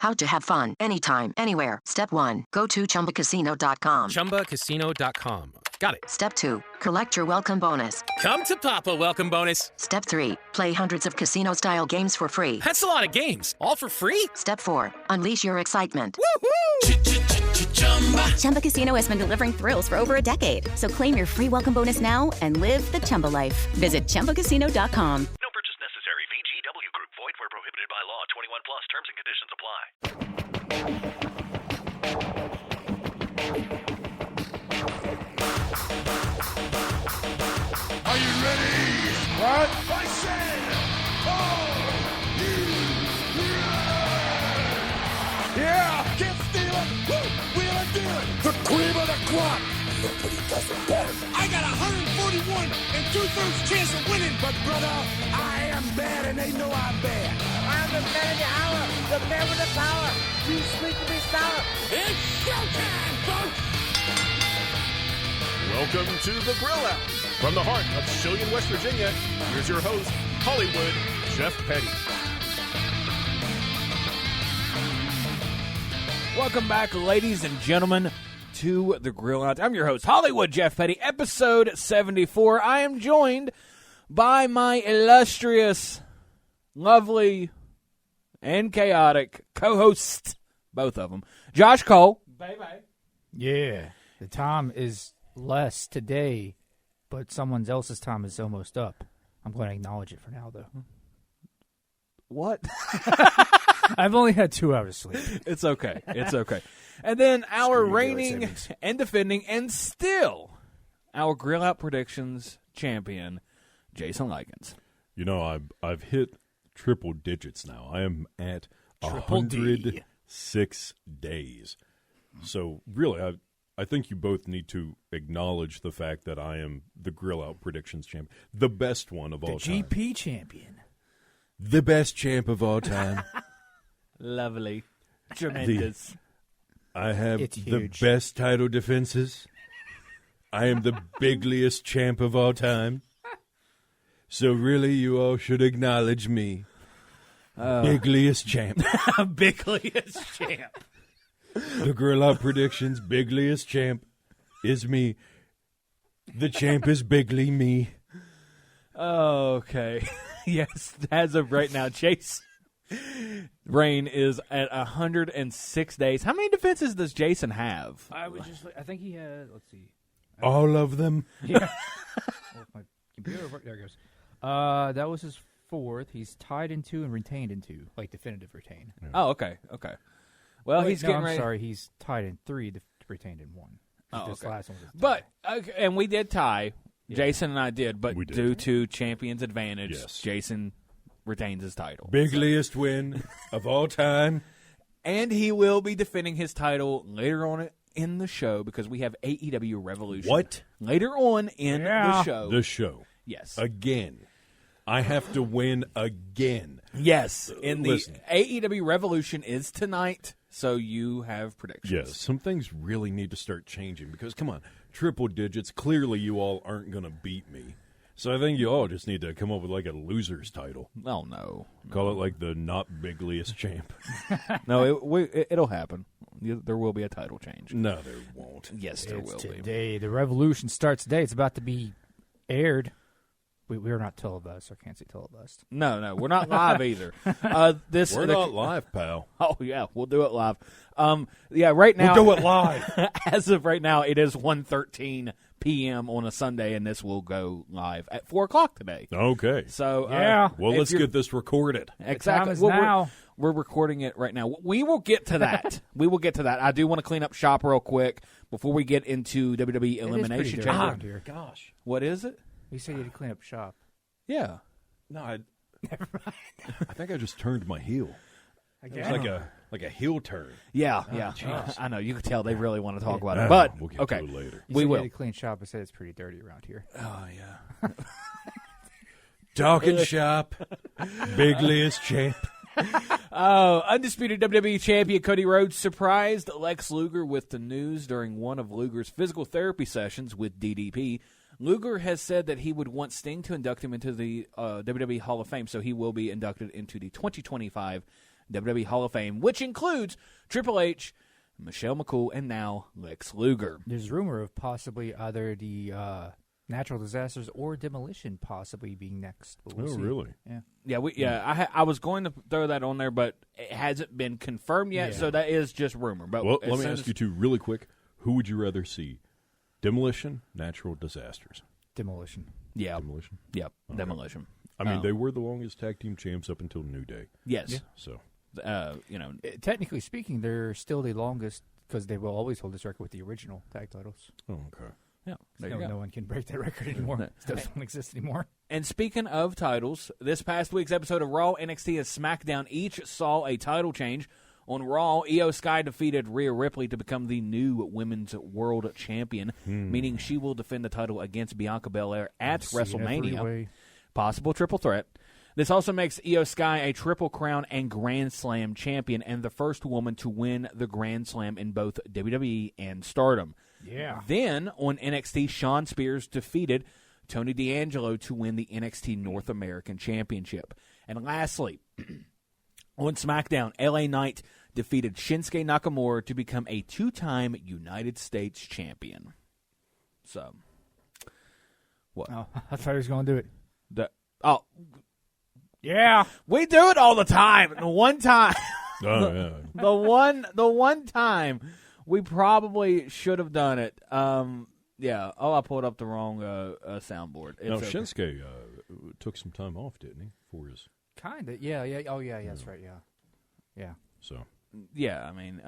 How to have fun anytime, anywhere. Step 1. Go to ChumbaCasino.com. ChumbaCasino.com. Got it. Step 2. Collect your welcome bonus. Come to Papa welcome bonus. Step 3. Play hundreds of casino-style games for free. That's a lot of games. All for free? Step 4. Unleash your excitement. Woohoo! Chumba Casino has been delivering thrills for over a decade. So claim your free welcome bonus now and live the Chumba life. Visit ChumbaCasino.com. No purchase necessary. VGW Group. Void where prohibited by law. 21 plus. Terms and conditions apply. Are you ready? What? I said, are you ready? Yeah! Can't steal it! Woo! Wheel and deal it! The cream of the crop! Nobody does it better. I got 141 and 2/3 chance of winning! But brother, I am bad and they know I'm bad. I'm the man of the hour, the man with the power. You sweet to be sour. It's showtime, folks! Welcome to the Grill Out. From the heart of Shillian, West Virginia, here's your host, Hollywood Jeff Petty. Welcome back, ladies and gentlemen, to the Grill Out. I'm your host, Hollywood Jeff Petty, episode 74. I am joined by my illustrious, lovely, and chaotic co-host, both of them, Josh Cole. Bye-bye. Yeah, the time is less today, but someone else's time is almost up. I'm going to acknowledge it for now, though. What? I've only had 2 hours sleep. It's okay. It's okay. And then our reigning and defending and still our Grill Out Predictions champion, Jason Lykens. You know, I've hit triple digits now. I am at Triple D. 106 days. So really, I think you both need to acknowledge the fact that I am the Grill Out Predictions champion, the best one of all time. The GP champion. The best champ of all time. Lovely. Tremendous. I have It's the huge. best title defenses. I am the bigliest champ of all time. So really, you all should acknowledge me. Bigliest champ. Bigliest champ. The Grill Out Predictions bigliest champ is me. The champ is bigly me. Okay. Yes, as of right now, Chase reign is at 106 days. How many defenses does Jason have? I think he had, let's see. All of them. Yeah. My computer, there it goes. That was his 4th. He's tied in 2 and retained in 2, like definitive retain. Yeah. Oh, okay. Well, he's getting ready. I'm sorry, he's tied in 3, retained in 1. Oh, This okay. last one was a tie. But and we did tie. Yeah. Jason and I did, but We did. due to champion's advantage, Yes. Jason retains his title. Bigliest win of all time. And he will be defending his title later on in the show because we have AEW Revolution. What? Later on in the show. The show. Yes. Again. I have to win again. Yes. In the Listen. AEW Revolution is tonight, so you have predictions. Yes, some things really need to start changing because, come on, triple digits, clearly you all aren't going to beat me. So I think you all just need to come up with like a loser's title. Oh, no. Call it like the not bigliest champ. No, it'll happen. There will be a title change. No, there won't. Yes, there will be. Today, the Revolution starts today. It's about to be aired. We're not televised, so I can't say televised. No, we're not live either. We're not live, pal. Oh, yeah, we'll do it live. Right now. We'll do it live. As of right now, it is 1:13 p.m. on a Sunday, and this will go live at 4 o'clock today. Okay. So, Yeah. Well, let's get this recorded. Exactly. time is Well, now. We're recording it right now. We will get to that. I do want to clean up shop real quick before we get into WWE Elimination dirty Chamber. around here. Gosh. What is it? You said you had to clean up shop. Yeah. No, I think I just turned my heel. It was Again? like a heel turn. Yeah. jeez. I know. You could tell they really want to talk about Yeah, it. But, we'll get okay. to it later. You We said will. You had to clean shop. I said it's pretty dirty around here. Oh, yeah. Talking shop. Bigliest champ. Undisputed WWE Champion Cody Rhodes surprised Lex Luger with the news during one of Luger's physical therapy sessions with DDP. Luger has said that he would want Sting to induct him into the WWE Hall of Fame, so he will be inducted into the 2025 WWE Hall of Fame, which includes Triple H, Michelle McCool, and now Lex Luger. There's rumor of possibly either the natural disasters or demolition possibly being next. But we'll see. Really? Yeah. I was going to throw that on there, but it hasn't been confirmed yet, so that is just rumor. But well, let me ask you two really quick. Who would you rather see? Demolition, natural disasters? Demolition. Yeah. Demolition? Yep, Okay. Demolition. I mean, they were the longest tag team champs up until New Day. Yes. Yeah. So, Technically speaking, they're still the longest because they will always hold this record with the original tag titles. oh, okay. Yeah, there you go. No one can break that record anymore. It doesn't exist anymore. And speaking of titles, this past week's episode of Raw, NXT, and SmackDown each saw a title change. On Raw, Io Sky defeated Rhea Ripley to become the new Women's World Champion, meaning she will defend the title against Bianca Belair at WrestleMania. Possible triple threat. This also makes Io Sky a Triple Crown and Grand Slam champion and the first woman to win the Grand Slam in both WWE and Stardom. Yeah. Then, on NXT, Shawn Spears defeated Tony D'Angelo to win the NXT North American Championship. And lastly, on SmackDown, LA Knight defeated Shinsuke Nakamura to become a two-time United States champion. So, what? Oh, I thought he was going to do it. Yeah, we do it all the time. The one time, Oh, yeah. the one time we probably should have done it. Yeah. Oh, I pulled up the wrong soundboard. Now, It's okay. Shinsuke took some time off, didn't he, for his... Kind of. Yeah. Oh, yeah. That's right. Yeah. Yeah. So, Yeah, I mean,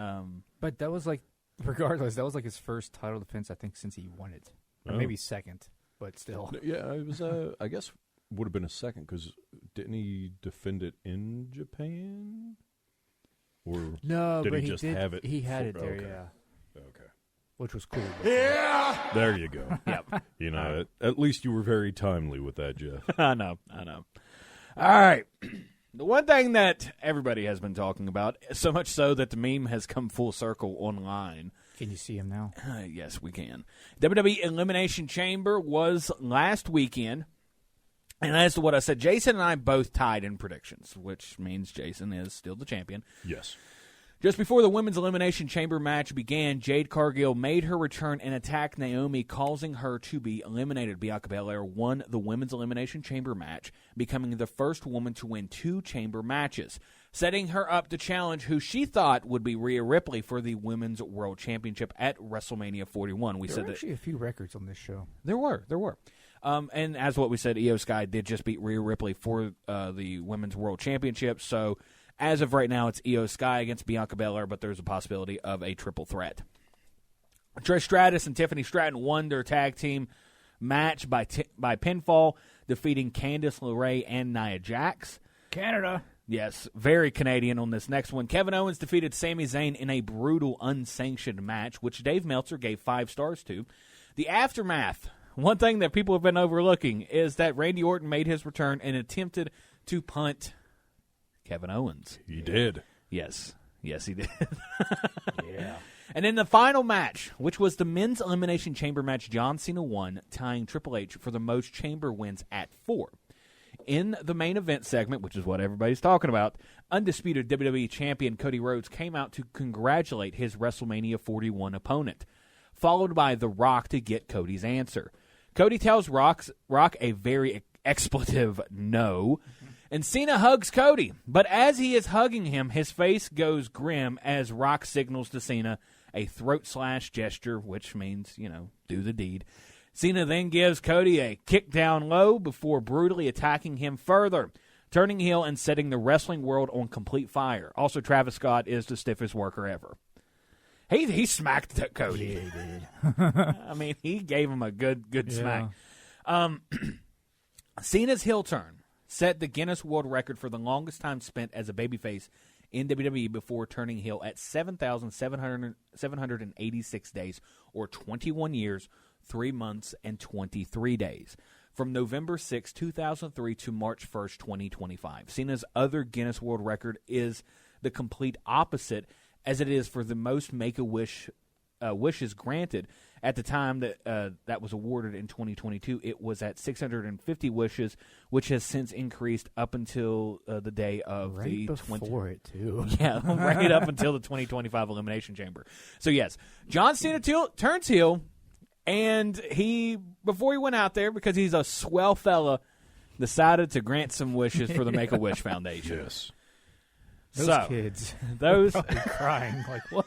But that was like, regardless, that was like his first title defense, I think, since he won it. Or Oh. maybe second, but still. yeah, it was, I guess, would have been a second, because didn't he defend it in Japan? Or No, did but he just have it? He had it there, okay. yeah. Okay. Which was cool. There you go. Yep. You know, at least you were very timely with that, Jeff. I know. All right. The one thing that everybody has been talking about, so much so that the meme has come full circle online. Can you see him now? Yes, we can. WWE Elimination Chamber was last weekend. And as to what I said, Jason and I both tied in predictions, which means Jason is still the champion. Yes. Just before the Women's Elimination Chamber match began, Jade Cargill made her return and attacked Naomi, causing her to be eliminated. Bianca Belair won the Women's Elimination Chamber match, becoming the first woman to win 2 chamber matches, setting her up to challenge who she thought would be Rhea Ripley for the Women's World Championship at WrestleMania 41. There were actually a few records on this show. There were. And as what we said, Io Sky did just beat Rhea Ripley for the Women's World Championship. So as of right now, it's Io Sky against Bianca Belair, but there's a possibility of a triple threat. Trish Stratus and Tiffany Stratton won their tag team match by pinfall, defeating Candice LeRae and Nia Jax. Canada. Yes, very Canadian on this next one. Kevin Owens defeated Sami Zayn in a brutal, unsanctioned match, which Dave Meltzer gave 5 stars to. The aftermath. One thing that people have been overlooking is that Randy Orton made his return and attempted to punt Kevin Owens. He did. Yes, he did. Yeah. And in the final match, which was the Men's Elimination Chamber match, John Cena won, tying Triple H for the most chamber wins at 4. In the main event segment, which is what everybody's talking about, undisputed WWE Champion Cody Rhodes came out to congratulate his WrestleMania 41 opponent, followed by The Rock to get Cody's answer. Cody tells Rock a very expletive no, and Cena hugs Cody. But as he is hugging him, his face goes grim as Rock signals to Cena a throat slash gesture, which means, do the deed. Cena then gives Cody a kick down low before brutally attacking him further, turning heel and setting the wrestling world on complete fire. Also, Travis Scott is the stiffest worker ever. He smacked Cody. Yeah, he did. I mean, he gave him a good smack. Cena's heel turn set the Guinness World Record for the longest time spent as a babyface in WWE before turning heel at 7,786 days, or 21 years, 3 months, and 23 days, from November 6, 2003 to March 1st, 2025. Cena's other Guinness World Record is the complete opposite, as it is for the most Make-A-Wish wishes granted. At the time that was awarded in 2022, it was at 650 wishes, which has since increased up until the day of right before it too. Yeah, right up until the 2025 Elimination Chamber. So yes, John Cena turns heel, and before he went out there, because he's a swell fella, decided to grant some wishes for the Make-A-Wish Foundation. Yes. Those kids, those probably crying like what?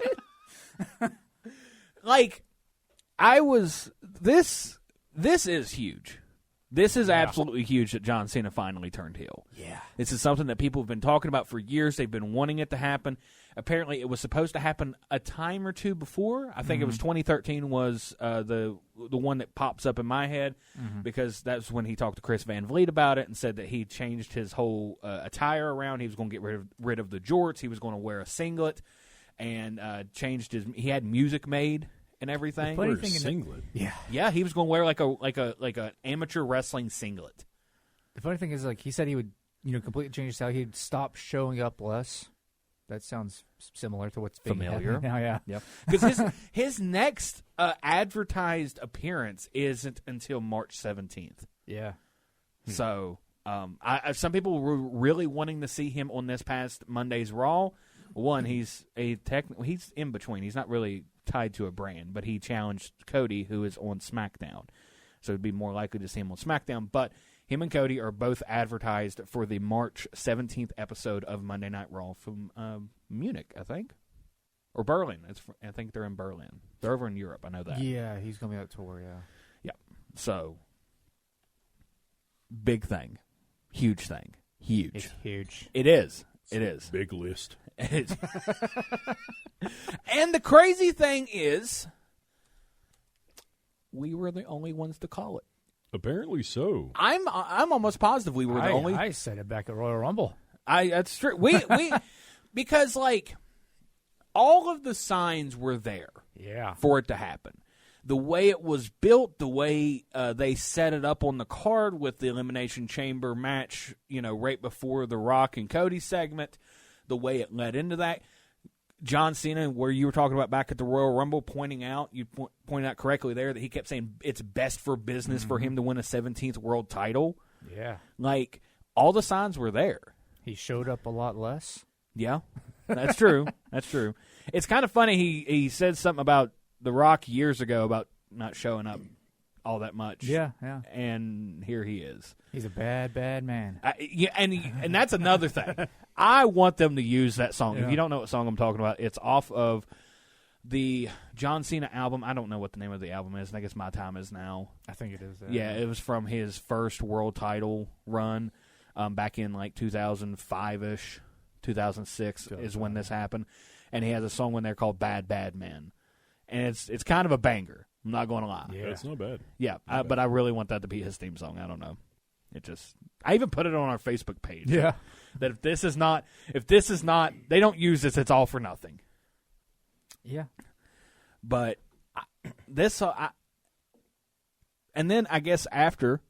Like. This is huge. This is absolutely huge that John Cena finally turned heel. Yeah. This is something that people have been talking about for years. They've been wanting it to happen. Apparently, it was supposed to happen a time or two before. I think it was 2013 was the one that pops up in my head because that's when he talked to Chris Van Vliet about it and said that he changed his whole attire around. He was going to get rid of the jorts. He was going to wear a singlet and changed his – he had music made. And everything. The funny thing singlet. Yeah, he was going to wear like a amateur wrestling singlet. The funny thing is, like he said, he would completely change his style. He'd stop showing up less. That sounds similar to what's being familiar now. Yeah, yep. Because his next advertised appearance isn't until March 17th. Yeah. So some people were really wanting to see him on this past Monday's Raw. One, he's in between. He's not really tied to a brand, but he challenged Cody, who is on SmackDown. So it'd be more likely to see him on SmackDown. But him and Cody are both advertised for the March 17th episode of Monday Night Raw from Munich, I think. Or Berlin. I think they're in Berlin. They're over in Europe. I know that. Yeah, he's going to be on tour, yeah. Yeah. So, big thing. Huge thing. Huge. It's huge. It is. It is. Big list. And the crazy thing is, we were the only ones to call it. Apparently so. I'm almost positive we were the only. I said it back at Royal Rumble. That's true. We because like all of the signs were there. Yeah. For it to happen. The way it was built, the way they set it up on the card with the Elimination Chamber match, right before the Rock and Cody segment, the way it led into that. John Cena, where you were talking about back at the Royal Rumble, pointed out correctly there that he kept saying it's best for business for him to win a 17th world title. Yeah. Like, all the signs were there. He showed up a lot less. Yeah, that's true. That's true. It's kind of funny. He said something about The Rock years ago about not showing up all that much. Yeah. And here he is. He's a bad, bad man. And that's another thing. I want them to use that song. Yeah. If you don't know what song I'm talking about, it's off of the John Cena album. I don't know what the name of the album is. I think it's My Time Is Now. I think it is. Yeah, it was from his first world title run back in like 2005-ish, 2006 is when this happened. And he has a song in there called Bad, Bad Man. And it's kind of a banger. I'm not going to lie. Yeah, it's not bad. Yeah, but I really want that to be his theme song. I don't know. I even put it on our Facebook page. Yeah. That if this is not, they don't use this, it's all for nothing. Yeah. But and then I guess after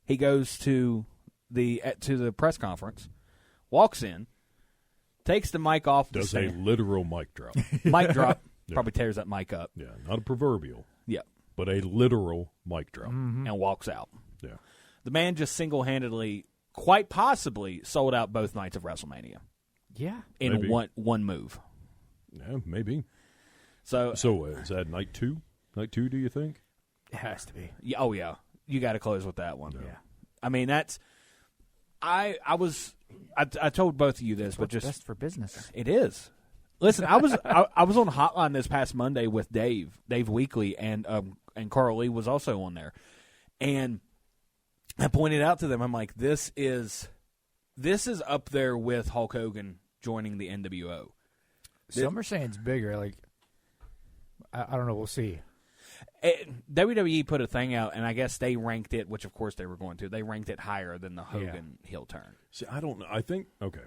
he goes to the press conference, walks in, takes the mic off. Does a literal mic drop. Mic drop. Yeah. Probably tears that mic up. Yeah, not a proverbial. Yeah. But a literal mic drop. And walks out. Yeah. The man just single-handedly, quite possibly, sold out both nights of WrestleMania. Yeah. In Maybe. one move. Yeah, maybe. So is that night two? Night two, do you think? It has to be. Yeah, oh, yeah. You got to close with that one. Yeah. I mean, that's – I told both of you this, but just – best for business. It is. Listen, I was on Hotline this past Monday with Dave Weekly, and Carl Lee was also on there. And I pointed out to them, I'm like, this is up there with Hulk Hogan joining the NWO. Some are saying it's bigger. Like, I don't know. We'll see. WWE put a thing out, and I guess they ranked it, which of course they were going to. They ranked it higher than the Hogan heel turn. See, I don't know. I think, okay,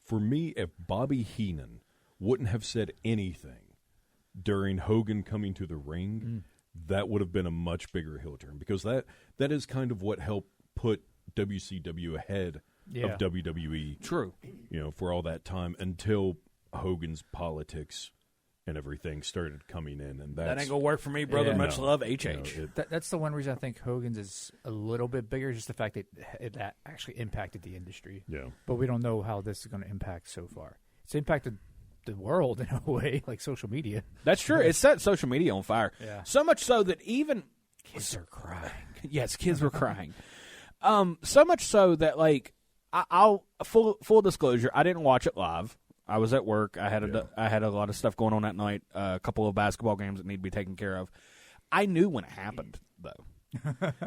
for me, if Bobby Heenan wouldn't have said anything during Hogan coming to the ring, that would have been a much bigger heel turn, because that is kind of what helped put WCW ahead of WWE. True. For all that time until Hogan's politics and everything started coming in, and that ain't gonna work for me, brother. Much love, HH. That's the one reason I think Hogan's is a little bit bigger, just the fact that that actually impacted the industry. Yeah, but we don't know how this is going to impact so far. It's impacted the world in a way, like social media. That's true. It set social media on fire. Yeah. So much so that even kids are crying. Yes, kids were crying. So much so that, like, I'll full disclosure, I didn't watch it live. I was at work. I had a lot of stuff going on that night. A couple of basketball games that need to be taken care of. I knew when it happened though,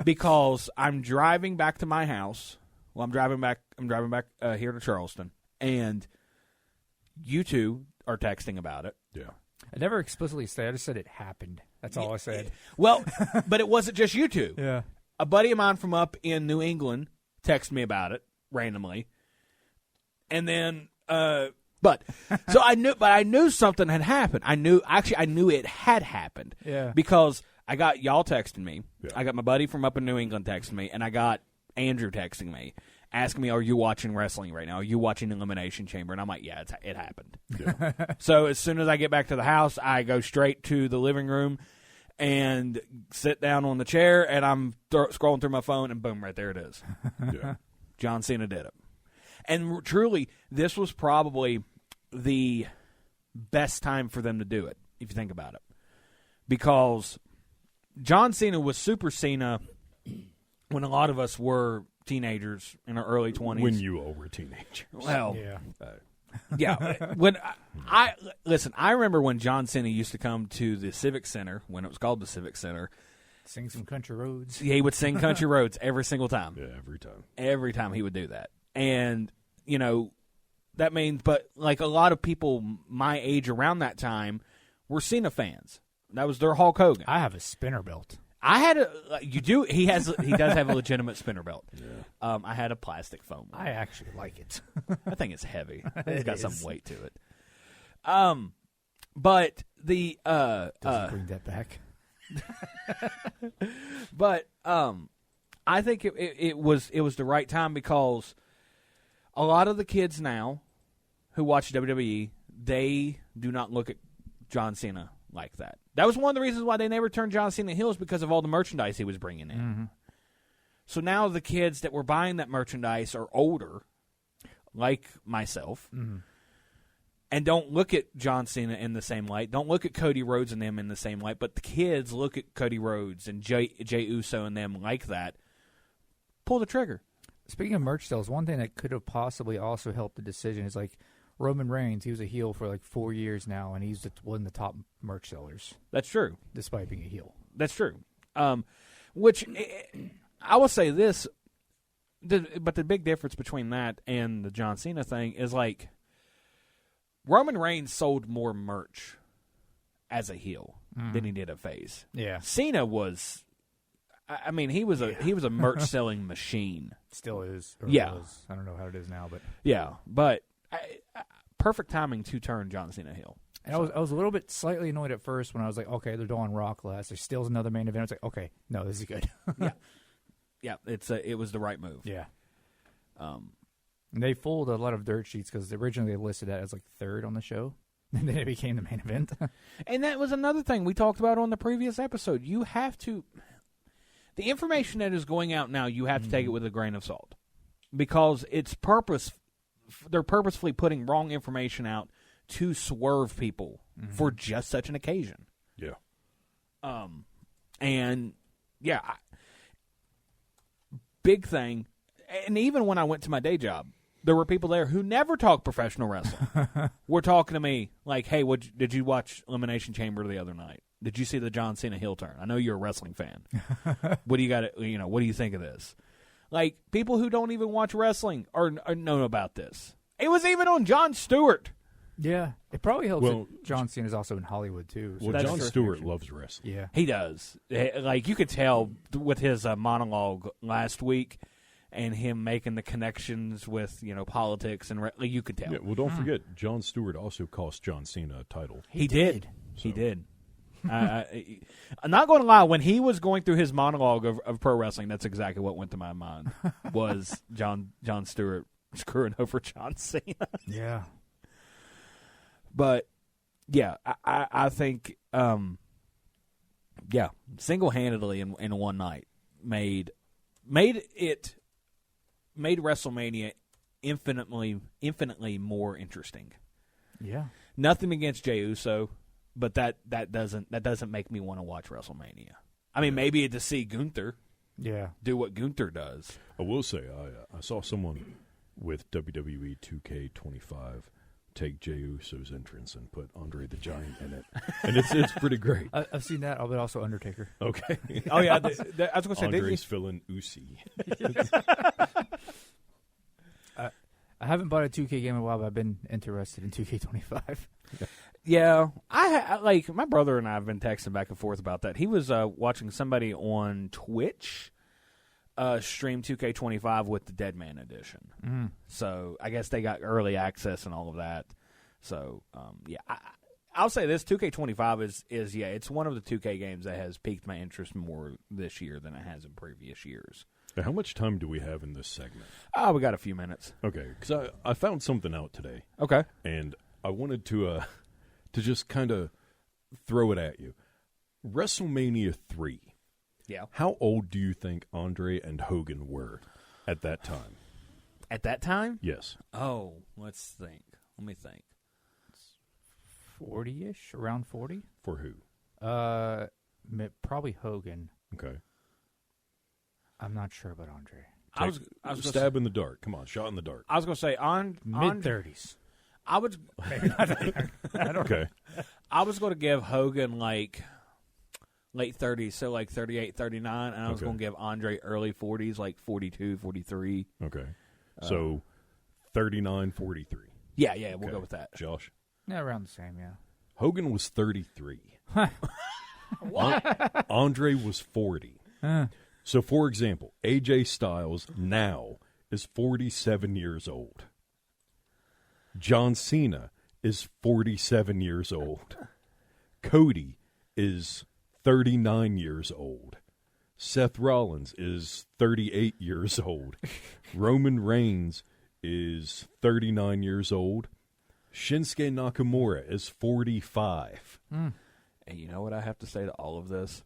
because I'm driving back to my house. Well, I'm driving back here to Charleston, and you two are texting about it. Yeah, I never explicitly said. I just said it happened. That's all I said. Well, but it wasn't just you two. Yeah, a buddy of mine from up in New England texted me about it randomly, and then. But I knew something had happened. I knew it had happened. Yeah. Because I got y'all texting me. Yeah. I got my buddy from up in New England texting me, and I got Andrew texting me, asking me, "Are you watching wrestling right now? Are you watching Elimination Chamber?" And I'm like, "Yeah, it happened." Yeah. So as soon as I get back to the house, I go straight to the living room and sit down on the chair, and I'm scrolling through my phone, and boom, right there it is. Yeah. John Cena did it. And truly, this was probably the best time for them to do it, if you think about it. Because John Cena was Super Cena when a lot of us were teenagers in our early 20s. When you all were teenagers. Well, yeah. Yeah. When I remember when John Cena used to come to the Civic Center, when it was called the Civic Center. Sing some country roads. He would sing country roads every single time. Yeah, every time. Every time he would do that. And, you know, that means, but like a lot of people my age around that time were Cena fans. That was their Hulk Hogan. I have a spinner belt. I had you do. He does have a legitimate spinner belt. Yeah. I had a plastic foam one. I actually like it. I think it's heavy. It's got some weight to it. But the doesn't bring that back. But I think it was the right time, because a lot of the kids now who watch WWE, they do not look at John Cena like that. That was one of the reasons why they never turned John Cena heel, is because of all the merchandise he was bringing in. Mm-hmm. So now the kids that were buying that merchandise are older, like myself, and don't look at John Cena in the same light. Don't look at Cody Rhodes and them in the same light. But the kids look at Cody Rhodes and Jey Uso and them like that. Pull the trigger. Speaking of merch sales, one thing that could have possibly also helped the decision is like Roman Reigns. He was a heel for like 4 years now, and he's one of the top merch sellers. That's true. Despite being a heel. That's true. Which I will say this, but the big difference between that and the John Cena thing is, like, Roman Reigns sold more merch as a heel than he did a face. Yeah. Cena was, I mean, he was a merch selling machine. Still is. Yeah. Was. I don't know how it is now, but yeah. But perfect timing to turn John Cena heel. And I was a little bit slightly annoyed at first when I was like, okay, they're doing Rock last. There's still another main event. I was like, okay, no, this is good. Yeah. It was the right move. Yeah. And they fooled a lot of dirt sheets because originally they listed that as like third on the show, and then it became the main event. And that was another thing we talked about on the previous episode. You have to, the information that is going out now, you have to take it with a grain of salt, because they're purposefully putting wrong information out to swerve people for just such an occasion. Yeah. And yeah, big thing. And even when I went to my day job, there were people there who never talk professional wrestling. Were talking to me like, "Hey, did you watch Elimination Chamber the other night? Did you see the John Cena heel turn? I know you're a wrestling fan. What do you got? What do you think of this?" Like, people who don't even watch wrestling are know about this. It was even on Jon Stewart. Yeah, it probably helps that John Cena is also in Hollywood too. So Jon Stewart loves wrestling. Yeah, he does. Like, you could tell with his monologue last week, and him making the connections with politics and you could tell. Yeah, well, don't forget, Jon Stewart also cost John Cena a title. He did. So. He did. I'm not going to lie. When he was going through his monologue of pro wrestling, that's exactly what went to my mind. Was Jon Stewart screwing over John Cena? Yeah. But Yeah, I think, single-handedly in one night made WrestleMania infinitely more interesting. Yeah. Nothing against Jey Uso, but that doesn't make me want to watch WrestleMania. I mean, maybe to see Gunther do what Gunther does. I will say, I saw someone with WWE 2K25 take Jey Uso's entrance and put Andre the Giant in it, and it's pretty great. I've seen that, but also Undertaker. Okay. Oh yeah, I was going to say Andre's filling Usi. I haven't bought a 2K game in a while, but I've been interested in 2K25. Yeah, I like my brother and I have been texting back and forth about that. He was watching somebody on Twitch stream 2K25 with the Dead Man Edition. So I guess they got early access and all of that. So I'll say this: 2K25 is it's one of the 2K games that has piqued my interest more this year than it has in previous years. Now, how much time do we have in this segment? Oh, we got a few minutes. Okay, because I found something out today. Okay, and I wanted to just kind of throw it at you. WrestleMania 3. Yeah. How old do you think Andre and Hogan were at that time? At that time? Yes. Oh, let's think. Let me think. 40-ish, around 40. For who? Probably Hogan. Okay. I'm not sure about Andre. I was stab in the dark. Come on, shot in the dark. I was going to say mid-30s. I would. Maybe not that. I don't know. I was going to give Hogan like late 30s, so like 38, 39, and I was going to give Andre early 40s, like 42, 43. Okay. So 39, 43. Yeah, we'll go with that. Josh? Yeah, around the same, yeah. Hogan was 33. What? Andre was 40. So, for example, AJ Styles now is 47 years old. John Cena is 47 years old. Cody is 39 years old. Seth Rollins is 38 years old. Roman Reigns is 39 years old. Shinsuke Nakamura is 45. And you know what I have to say to all of this?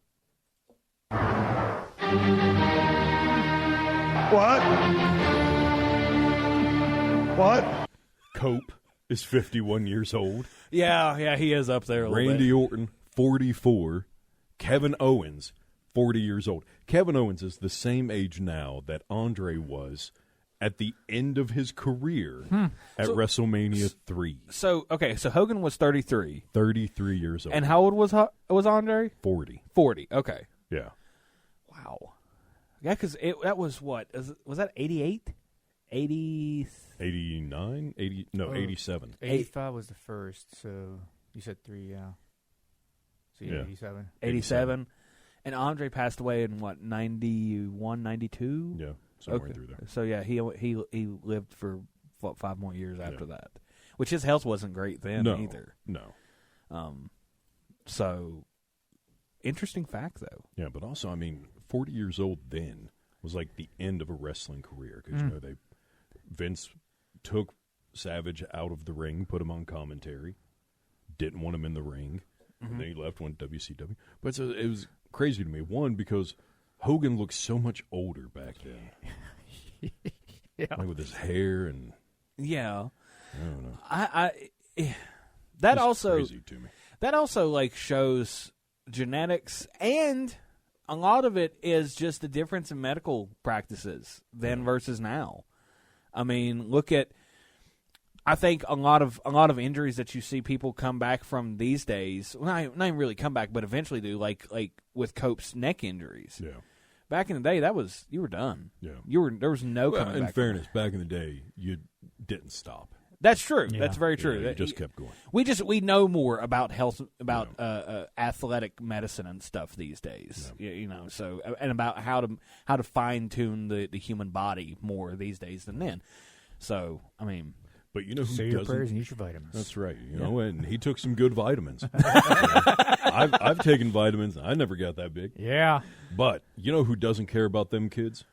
What? Cope is 51 years old. Yeah, he is up there a little Randy bit. Orton, 44. Kevin Owens, 40 years old. Kevin Owens is the same age now that Andre was at the end of his career at WrestleMania 3. So Hogan was 33. 33 years old. And how old was Andre? 40. 40, okay. Yeah. Wow. Yeah, because that was what? Was that 88? 80? 89? 80? No, 87. 85 was the first, so you said 3, yeah. So yeah, 87. 87. And Andre passed away in what, 91, 92? Yeah, somewhere through there. So yeah, he lived for 5 more years after that. Which his health wasn't great then either. No. So interesting fact though. Yeah, but also, I mean, 40 years old then was like the end of a wrestling career because you know Vince took Savage out of the ring, put him on commentary, didn't want him in the ring, and then he left, went to WCW. But it was crazy to me. One, because Hogan looked so much older back then. Like with his hair and yeah. I don't know. That also crazy to me. That also like shows genetics, and a lot of it is just the difference in medical practices then versus now. I mean, I think a lot of injuries that you see people come back from these days, well, not even really come back, but eventually do, like with Cope's neck injuries. Yeah. Back in the day, you were done. Yeah. There was no coming back. In fairness, back in the day, you didn't stop. That's true. Yeah. That's very true. You just kept going. We know more about health, about athletic medicine and stuff these days. Yeah. You know, so and about how to fine tune the human body more these days than then. So I mean, but you know who say doesn't? your prayers and eat your vitamins. That's right. You know, and he took some good vitamins. I've taken vitamins. I never got that big. Yeah. But you know who doesn't care about them kids?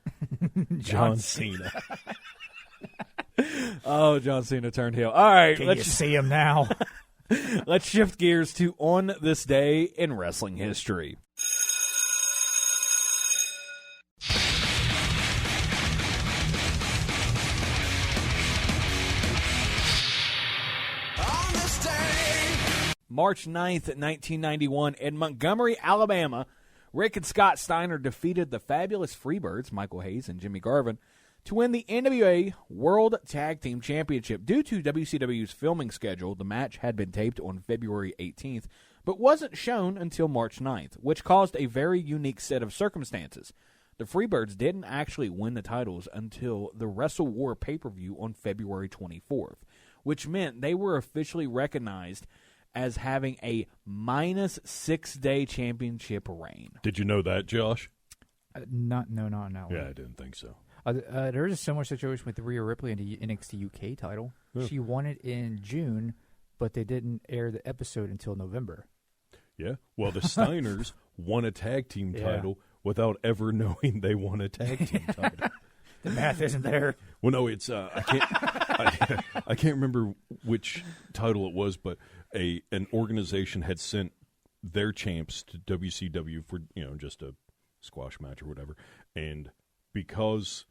John Cena. Oh, John Cena turned heel. All right, Can you see him now? Let's shift gears to On This Day in Wrestling History. March 9th, 1991, in Montgomery, Alabama, Rick and Scott Steiner defeated the Fabulous Freebirds, Michael Hayes and Jimmy Garvin, to win the NWA World Tag Team Championship. Due to WCW's filming schedule, the match had been taped on February 18th, but wasn't shown until March 9th, which caused a very unique set of circumstances. The Freebirds didn't actually win the titles until the Wrestle War pay-per-view on February 24th, which meant they were officially recognized as having a minus 6-day championship reign. Did you know that, Josh? No. Yeah, I didn't think so. There was a similar situation with Rhea Ripley in the NXT UK title. Yeah. She won it in June, but they didn't air the episode until November. Yeah. Well, the Steiners won a tag team title without ever knowing they won a tag team title. The math isn't there. Well, no, it's I can't remember which title it was, but an organization had sent their champs to WCW for just a squash match or whatever, and because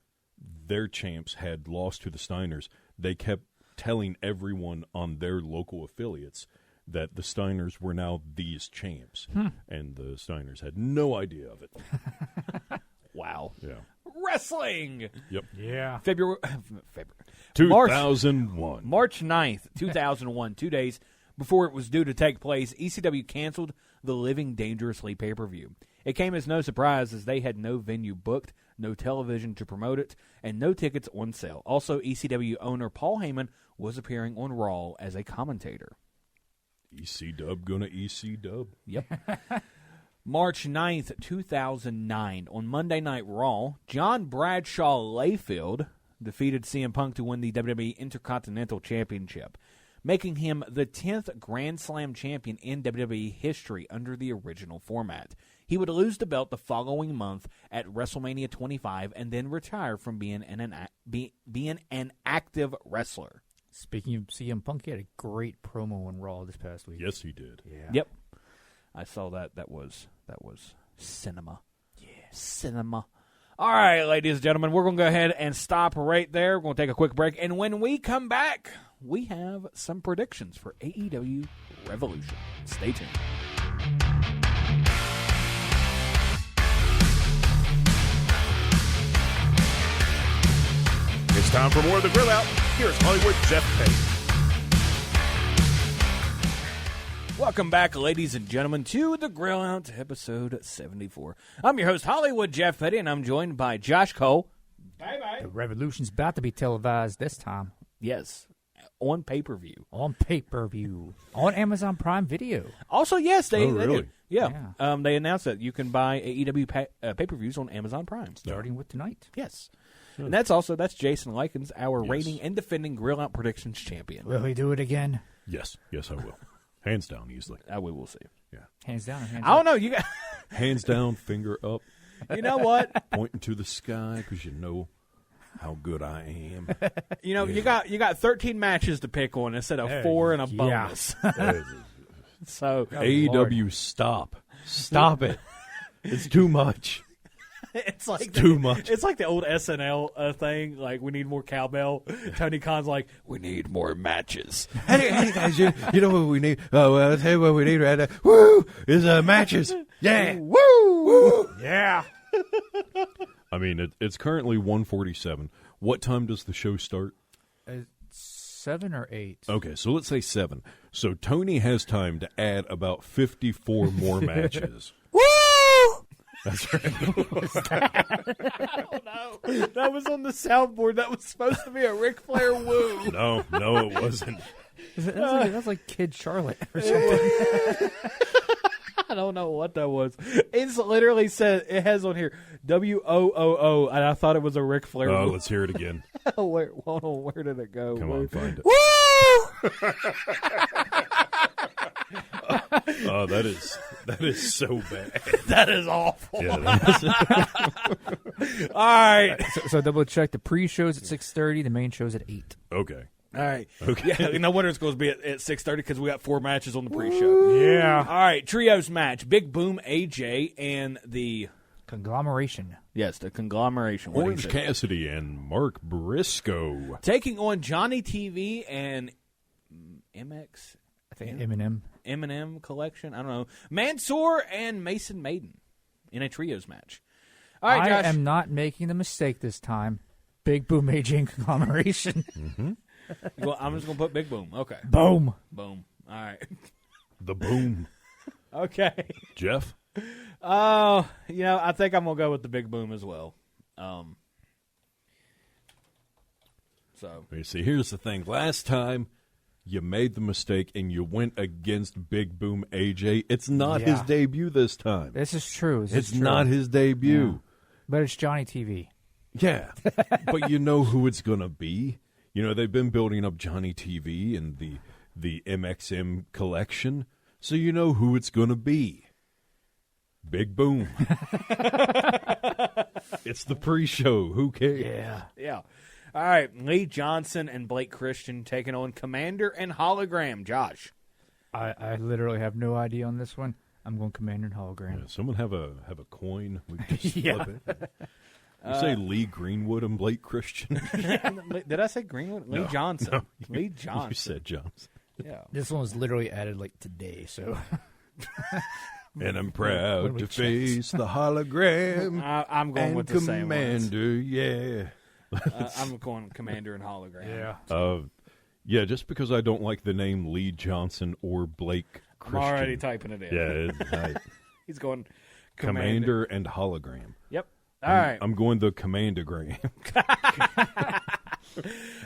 their champs had lost to the Steiners, they kept telling everyone on their local affiliates that the Steiners were now these champs, and the Steiners had no idea of it. Wow. Yeah. Wrestling. Yep. Yeah. February 2001. March 9th, 2001, 2 days before it was due to take place, ECW canceled the Living Dangerously pay-per-view. It came as no surprise as they had no venue booked, no television to promote it, and no tickets on sale. Also, ECW owner Paul Heyman was appearing on Raw as a commentator. EC-Dub gonna EC-Dub. Yep. March 9th, 2009, on Monday Night Raw, John Bradshaw Layfield defeated CM Punk to win the WWE Intercontinental Championship, making him the 10th Grand Slam champion in WWE history under the original format. He would lose the belt the following month at WrestleMania 25 and then retire from being an active wrestler. Speaking of CM Punk, he had a great promo on Raw this past week. Yes, he did. Yeah. Yep. I saw that. That was cinema. Yeah. Cinema. All right, ladies and gentlemen, we're going to go ahead and stop right there. We're going to take a quick break. And when we come back, we have some predictions for AEW Revolution. Stay tuned. It's time for more of the Grill Out. Here's Hollywood Jeff Petty. Welcome back, ladies and gentlemen, to the Grill Out, episode 74. I'm your host, Hollywood Jeff Petty, and I'm joined by Josh Cole. Bye-bye. The Revolution's about to be televised this time. Yes, on pay-per-view. On pay-per-view. On Amazon Prime Video. Also, yes, they really? did. Yeah. They announced that you can buy AEW pay-per-views on Amazon Prime. Starting with tonight. Yes. And that's Jason Lykens, our reigning and defending Grill Out Predictions champion. Will he do it again? Yes, I will. Hands down, easily. We will see. Yeah. Hands down or hands I don't up? know. You got. Hands down, finger up. You know what? Pointing to the sky because you know how good I am. You know, you got 13 matches to pick on instead of 4 and a bonus. So AEW, stop it. It's too much. It's like too much. It's like the old SNL thing. Like, we need more cowbell. Tony Khan's like, we need more matches. Hey guys, you know what we need? Oh, well, I'll tell you what we need right now. Woo! Is matches. Yeah. Woo! Yeah. I mean, it's currently 1:47. What time does the show start? 7 or 8. Okay, so let's say 7. So Tony has time to add about 54 more matches. Woo! That's right. I don't know. That was on the soundboard. That was supposed to be a Ric Flair woo. No, it wasn't. That's like Kid Charlotte or something. I don't know what that was. It's literally said, it has on here, WOOO, and I thought it was a Ric Flair Oh, woo. let's hear it again. Hold on, where did it go? Come on, find it. Woo! Oh, that is so bad. That is awful. Yeah, that is. All right. So double check. The pre-show's at 6:30. The main show's at 8. Okay. All right. Okay. Yeah, no wonder it's going to be at 6:30 because we got 4 matches on the pre-show. Yeah. All right, trios match. Big Boom AJ and the... Conglomeration. Yes, the conglomeration. What do you Orange say? Cassidy and Mark Briscoe. Taking on Johnny TV and MX... I think Eminem collection. I don't know. Mansoor and Mason Maiden in a trios match. All right, Josh. I am not making the mistake this time. Big Boom AJ and Conglomeration. Well, I'm just going to put Big Boom. Okay. Boom. Boom. All right. The Boom. Okay. Jeff? Oh, I think I'm going to go with the Big Boom as well. So. You see, here's the thing. Last time, you made the mistake and you went against Big Boom AJ. It's not his debut this time. This is true. It's not his debut. Yeah. But it's Johnny TV. Yeah. But you know who it's going to be. They've been building up Johnny TV and the MXM collection. So you know who it's going to be. Big Boom. It's the pre-show. Who cares? Yeah. All right, Lee Johnson and Blake Christian taking on Commander and Hologram. Josh. I literally have no idea on this one. I'm going Commander and Hologram. Yeah, someone have a coin? We can just Yeah. flip it. You say Lee Greenwood and Blake Christian? Did I say Greenwood? Lee Johnson. No, Lee Johnson. You said Johnson. Yeah. This one was literally added today, so. And I'm proud to face the hologram. I'm going and with the same ones. Commander, yeah. I'm going Commander and Hologram. Yeah, just because I don't like the name Lee Johnson or Blake Christian. I'm already typing it in. Yeah, He's going Commander and Hologram. Yep. All right. I'm going the Commandogram.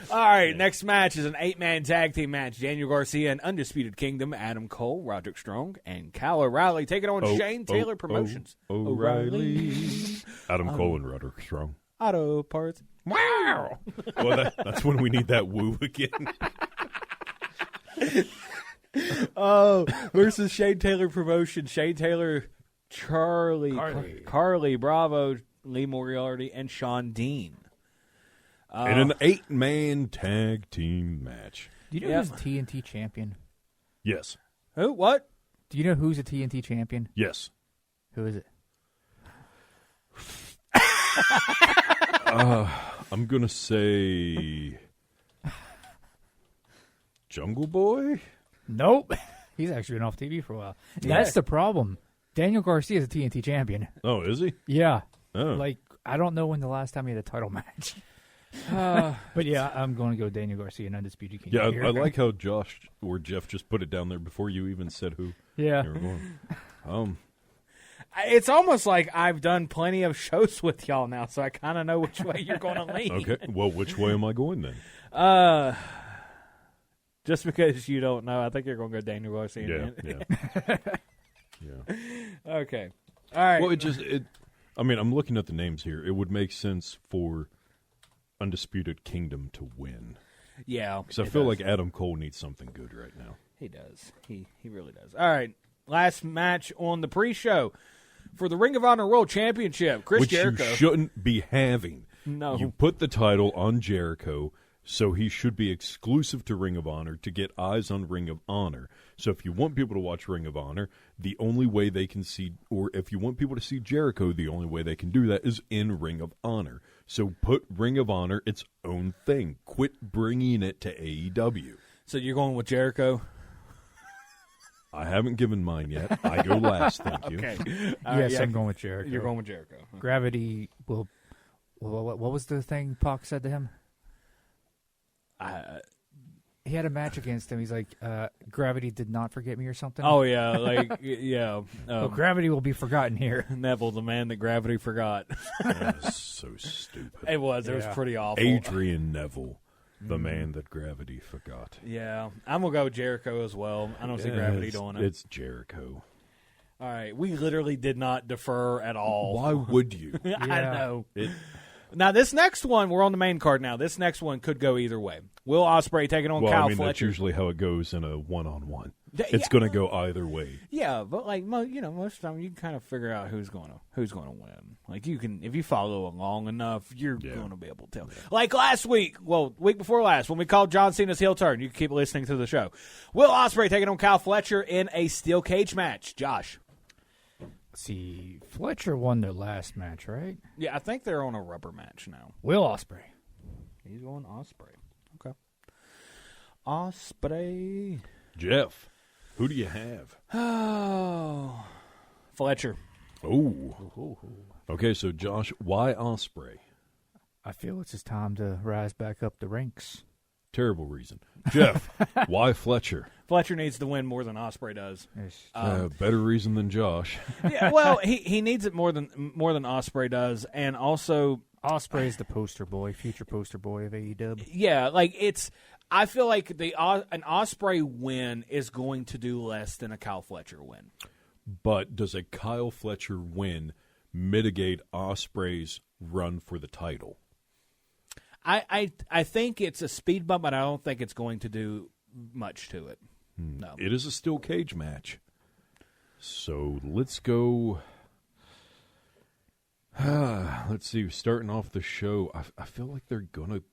All right, next match is an 8-man tag team match. Daniel Garcia and Undisputed Kingdom, Adam Cole, Roderick Strong, and Kyle O'Reilly taking on Shane Taylor Promotions. O'Reilly. Adam Cole and Roderick Strong. Auto Parts. Wow. Well, that's when we need that woo again. Versus Shane Taylor Promotions. Shane Taylor, Carly, Bravo, Lee Moriarty, and Sean Dean. In an 8-man tag team match. Do you know who's TNT champion? Yes. Who? What? Do you know who's a TNT champion? Yes. Who is it? I'm going to say Jungle Boy? Nope. He's actually been off TV for a while. Yeah. That's the problem. Daniel Garcia is a TNT champion. Oh, is he? Yeah. Oh. I don't know when the last time he had a title match. But yeah, I'm going to go Daniel Garcia and Undisputed King. Yeah, I like how Josh or Jeff just put it down there before you even said who. Yeah. You were going. It's almost like I've done plenty of shows with y'all now, so I kind of know which way you're going to lean. Okay, well, which way am I going then? Just because you don't know, I think you're going to go Daniel Garcia. Yeah. Okay. All right. Well, I'm looking at the names here. It would make sense for Undisputed Kingdom to win. Yeah. Because I feel like Adam Cole needs something good right now. He does. He really does. All right. Last match on the pre-show for the Ring of Honor World Championship. Chris Jericho. Which you shouldn't be having. No. You put the title on Jericho, so he should be exclusive to Ring of Honor to get eyes on Ring of Honor. So if you want people to watch Ring of Honor, the only way they can see, or if you want people to see Jericho, the only way they can do that is in Ring of Honor. So put Ring of Honor its own thing. Quit bringing it to AEW. So you're going with Jericho? I haven't given mine yet. I go last, thank you. Okay. Yes, I'm going with Jericho. You're going with Jericho. Huh? Gravity will... What was the thing Pac said to him? He had a match against him. He's like, Gravity did not forget me or something. Oh, yeah. Yeah. Gravity will be forgotten here. Neville, the man that Gravity forgot. That was so stupid. It was. It was pretty awful. Adrian Neville, the man that Gravity forgot. Yeah. I'm going to go with Jericho as well. I don't see Gravity doing it. It's Jericho. All right. We literally did not defer at all. Why would you? I know. Now, this next one, we're on the main card now. This next one could go either way. Will Ospreay taking on Kyle Fletcher. That's usually how it goes in a one-on-one. It's going to go either way. Yeah, but like most of the time you can kind of figure out who's going to win. Like you can, if you follow long enough, you're going to be able to tell. Like week before last, when we called John Cena's heel turn, you can keep listening to the show. Will Ospreay taking on Kyle Fletcher in a steel cage match. Josh, let's see, Fletcher won their last match, right? Yeah, I think they're on a rubber match now. Will Ospreay. He's going Ospreay. Okay. Ospreay. Jeff, who do you have? Oh, Fletcher. Oh. Okay, so Josh, why Ospreay? I feel it's his time to rise back up the ranks. Terrible reason. Jeff, why Fletcher? Fletcher needs to win more than Ospreay does. Better reason than Josh. Yeah, well, he needs it more than Ospreay does, and also Ospreay is the future poster boy of AEW. Yeah, like I feel like an Ospreay win is going to do less than a Kyle Fletcher win. But does a Kyle Fletcher win mitigate Ospreay's run for the title? I think it's a speed bump, but I don't think it's going to do much to it. No. It is a steel cage match. So let's go. Let's see. Starting off the show, I feel like they're going to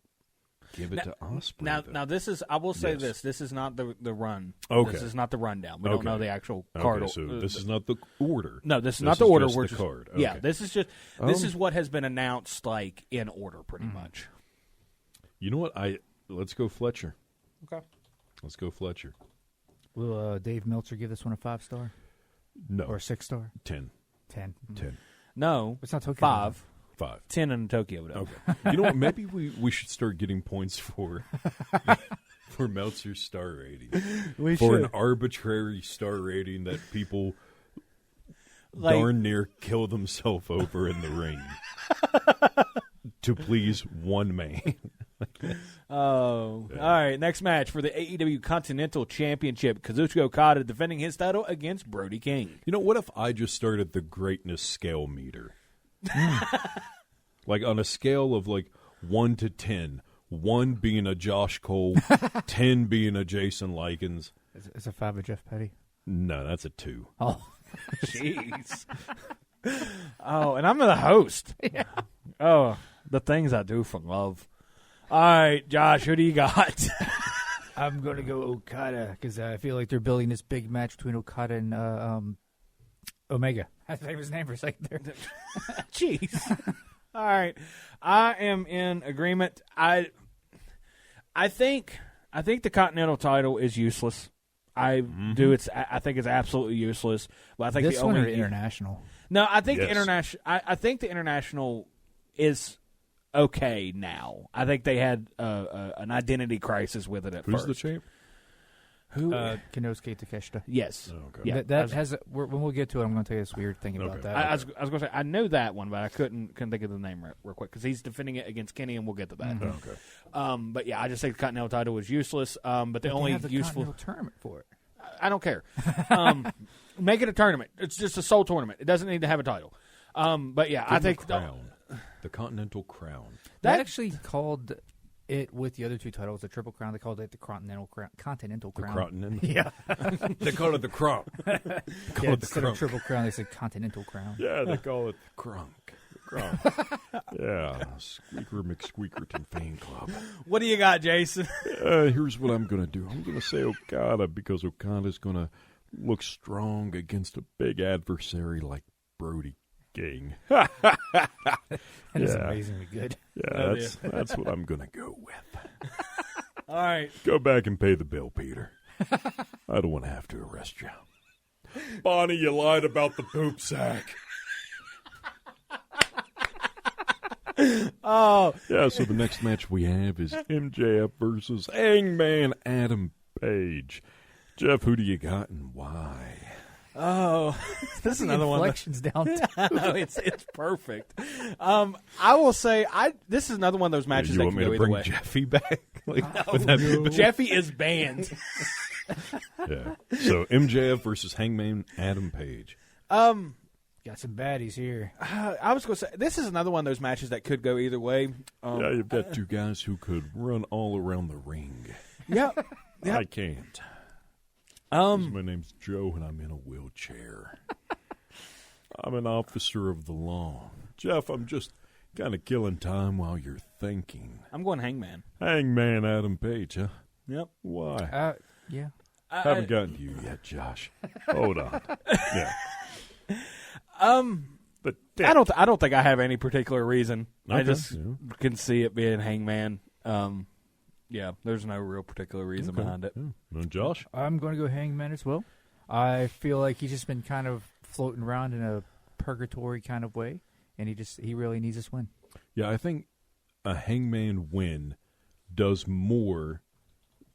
give it to Ospreay. Now this is. I will say this. This is not the run. Okay. This is not the rundown. We don't know the actual card. Okay, so this is not the order. No, this is not the order. Just We're the card. Okay. Yeah, this is just. This is what has been announced, like in order, pretty much. You know what? Let's go Fletcher. Okay. Let's go Fletcher. Will Dave Meltzer give this one a 5-star? No. Or a 6-star? 10. 10. 10. No. It's not Tokyo. 5. 5. 10 in Tokyo. Okay. You know what? Maybe we should start getting points for Meltzer's star rating. We for should. An arbitrary star rating that people darn near kill themselves over in the ring to please one man. All right. Next match for the AEW Continental Championship. Kazuchika Okada defending his title against Brody King. You know, what if I just started the greatness scale meter? Like on a scale of like 1 to 10, 1 being a Josh Cole, 10 being a Jason Lykens. Is a 5 a Jeff Petty? No, that's a 2. Oh, jeez. Oh, and I'm the host. Yeah. Oh, the things I do for love. All right, Josh, who do you got? I'm going to go Okada because I feel like they're building this big match between Okada and Omega. I think his name for a second there. Jeez. All right. I am in agreement. I think the Continental title is useless. I think it's absolutely useless. But I think this one or international. No, I think the international. I think the international is okay now. I think they had an identity crisis with it at first. Who's the champ? Who? Kinosuke Takeshita. Yes. Oh, okay. Yeah, that has. When we'll get to it, I'm going to tell you this weird thing about that. I was going to say I knew that one, but I couldn't think of the name real quick because he's defending it against Kenny, and we'll get to that. Mm-hmm. Okay. But yeah, I just think the Continental title was useless. But the only they have the useful Continental tournament for it. I don't care. Make it a tournament. It's just a sole tournament. It doesn't need to have a title. But yeah, I think the Continental Crown. They actually called it with the other two titles, the Triple Crown. They called it the Continental Crown. Yeah. They call it the Crown. Instead of Triple Crown, they said Continental Crown. Yeah, they call it the Crunk. Yeah, Squeaker McSqueakerton fan club. What do you got, Jason? Here's what I'm going to do. I'm going to say Okada because Okada's going to look strong against a big adversary like Brody King. That is amazingly good. Yeah, that's what I'm going to go with. All right. Go back and pay the bill, Peter. I don't want to have to arrest you. Bonnie, you lied about the poop sack. Oh. Yeah, so the next match we have is MJF versus Hangman Adam Page. Jeff, who do you got and why? Oh, this is another one. Inflections down. No, it's perfect. I will say this is another one of those matches that can go either way. You want me to bring Jeffy back? No. Jeffy is banned. Yeah. So MJF versus Hangman Adam Page. Got some baddies here. I was going to say this is another one of those matches that could go either way. Yeah, you've got two guys who could run all around the ring. Yeah. I can't. My name's Joe, and I'm in a wheelchair. I'm an officer of the law. Jeff, I'm just kind of killing time while you're thinking. I'm going Hangman. Hangman Adam Page, huh? Yep. Why? Yeah. Haven't gotten to you yet, Josh. Hold on. Yeah. But I don't think I have any particular reason. Okay. I just can see it being Hangman. Yeah, there's no real particular reason behind it. Yeah. And Josh? I'm going to go Hangman as well. I feel like he's just been kind of floating around in a purgatory kind of way, and he really needs this win. Yeah, I think a Hangman win does more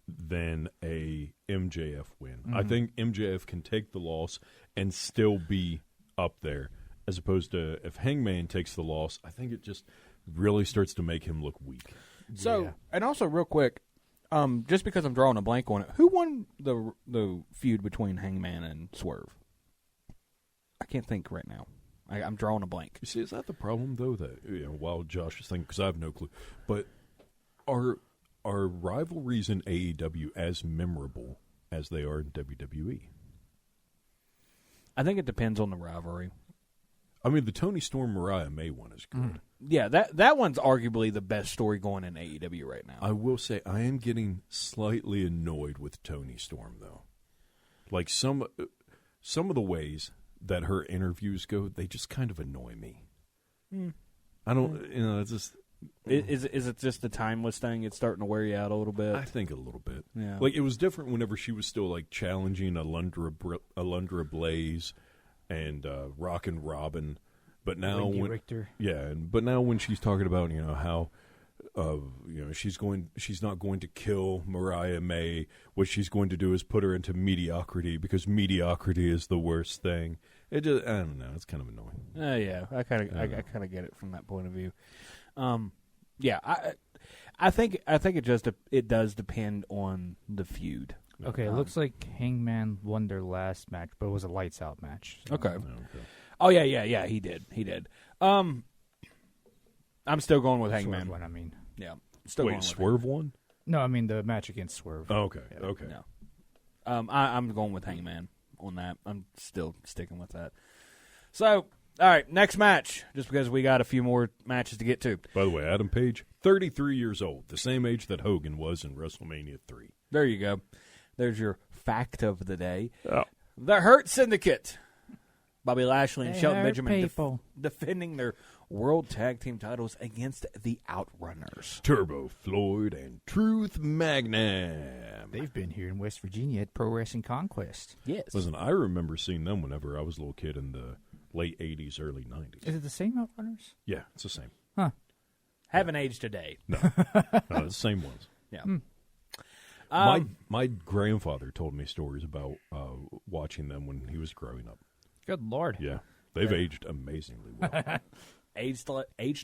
than a MJF win. Mm-hmm. I think MJF can take the loss and still be up there, as opposed to if Hangman takes the loss, I think it just really starts to make him look weak. So, and also real quick, just because I'm drawing a blank on it, who won the feud between Hangman and Swerve? I can't think right now. I'm drawing a blank. You see, is that the problem, though, that while Josh is thinking, because I have no clue, but are rivalries in AEW as memorable as they are in WWE? I think it depends on the rivalry. I mean, the Tony Storm Mariah May one is good. Mm. Yeah, that one's arguably the best story going in AEW right now. I will say I am getting slightly annoyed with Tony Storm, though. Like some of the ways that her interviews go, they just kind of annoy me. I don't, it's just... Is it just the timeless thing? It's starting to wear you out a little bit? I think a little bit. Yeah. Like, it was different whenever she was still, like, challenging Alundra Blaze and Rockin' Robin. But now Richter. But now when she's talking about, how she's not going to kill Mariah May, what she's going to do is put her into mediocrity because mediocrity is the worst thing. It just, I don't know, it's kind of annoying. Yeah, I kind of get it from that point of view. Yeah, I think it does depend on the feud. Okay, it looks like Hangman won their last match, but it was a lights out match. So. Okay. Oh yeah, he did. I'm still going with Hangman. Swerve won, I mean. Yeah. Still going with Swerve won? No, I mean the match against Swerve. Oh, okay. Yeah. Okay. No. I'm going with Hangman on that. I'm still sticking with that. So, all right, next match, just because we got a few more matches to get to. By the way, Adam Page, 33 years old, the same age that Hogan was in WrestleMania 3. There you go. There's your fact of the day. Oh. The Hurt Syndicate. Bobby Lashley and They Shelton hurt Benjamin people. defending their World Tag Team titles against the Outrunners. Turbo Floyd and Truth Magnum. They've been here in West Virginia at Pro Wrestling Conquest. Yes. Listen, I remember seeing them whenever I was a little kid in the late 80s, early 90s. Is it the same Outrunners? Yeah, it's the same. Huh. Haven't aged today. No, it's the same ones. Yeah. My grandfather told me stories about watching them when he was growing up. Good Lord. Yeah, they've aged amazingly well. Aged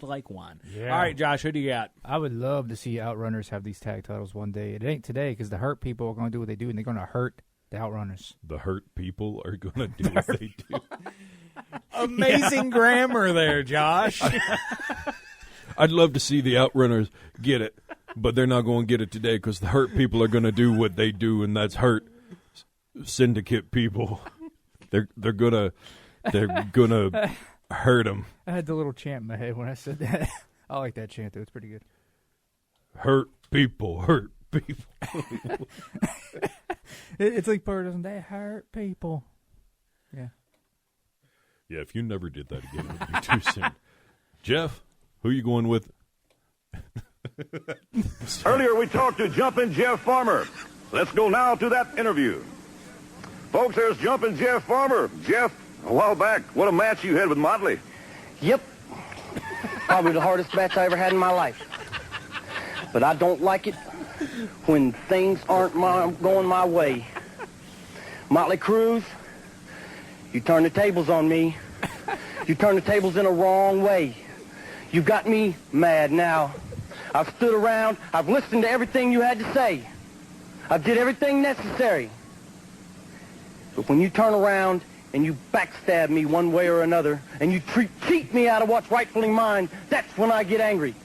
like wine. Yeah. All right, Josh, who do you got? I would love to see Outrunners have these tag titles one day. It ain't today because the Hurt people are going to do what they do, and they're going to hurt the Outrunners. The Hurt people are going to do what they do. Amazing grammar there, Josh. I'd love to see the Outrunners get it, but they're not going to get it today because the Hurt people are going to do what they do, and that's hurt Syndicate people. They're gonna hurt them. I had the little chant in my head when I said that. I like that chant, though. It's pretty good. Hurt people, hurt people. It's like part of they hurt people. Yeah. Yeah, if you never did that again, it would be too soon. Jeff, who are you going with? Earlier we talked to Jumpin' Jeff Farmer. Let's go now to that interview. Folks, there's Jumpin' Jeff Farmer. Jeff, a while back, what a match you had with Motley. Yep. Probably the hardest match I ever had in my life. But I don't like it when things aren't going my way. Motley Cruz, you turn the tables on me. You turn the tables in a wrong way. You got me mad now. I've stood around. I've listened to everything you had to say. I did everything necessary. But when you turn around and you backstab me one way or another, and you cheat me out of what's rightfully mine, that's when I get angry.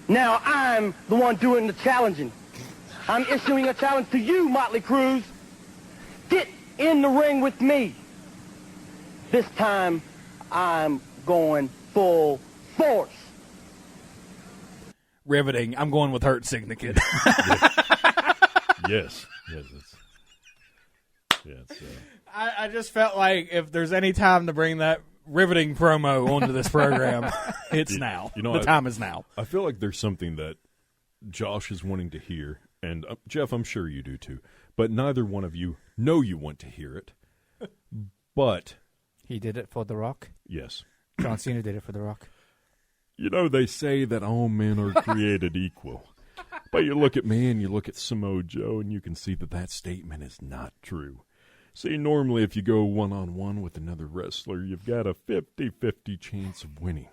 Now I'm the one doing the challenging. I'm issuing a challenge to you, Motley Cruz. in the ring with me. This time, I'm going full force. Riveting. I'm going with Hurt Significant. Yes. I just felt like if there's any time to bring that riveting promo onto this program, it's now. The time is now. I feel like there's something that Josh is wanting to hear, and Jeff, I'm sure you do too, but neither one of you know you want to hear it. But he did it for The Rock? Yes. John Cena did it for The Rock. You know, they say that all men are created equal. But you look at me and you look at Samoa Joe, and you can see that statement is not true. See, normally if you go one-on-one with another wrestler, you've got a 50-50 chance of winning.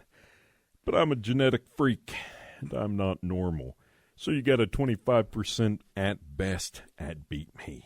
But I'm a genetic freak, and I'm not normal. So you got a 25% at best at beat me.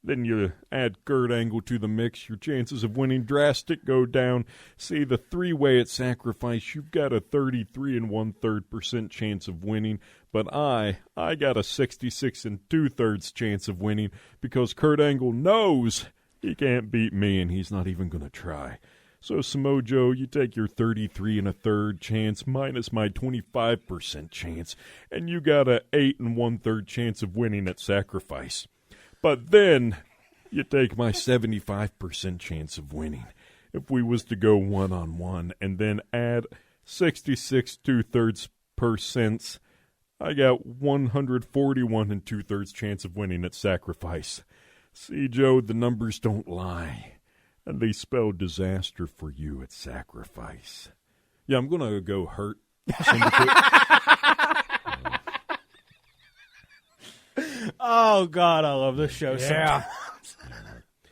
Then you add Kurt Angle to the mix, your chances of winning drastic go down. See, the three-way at Sacrifice, you've got a 33 1/3% chance of winning, but I got a 66 2/3 chance of winning because Kurt Angle knows he can't beat me, and he's not even going to try. So, Samoa Joe, you take your 33 1/3 chance minus my 25% chance, and you got a 8 1/3 chance of winning at Sacrifice. But then you take my 75% chance of winning if we was to go one-on-one and then add 66 2/3%. I got 141 2/3 chance of winning at Sacrifice. See, Joe, the numbers don't lie, and they spell disaster for you at Sacrifice. Yeah, I'm going to go Hurt Syndicate. Oh, God, I love this show sometimes.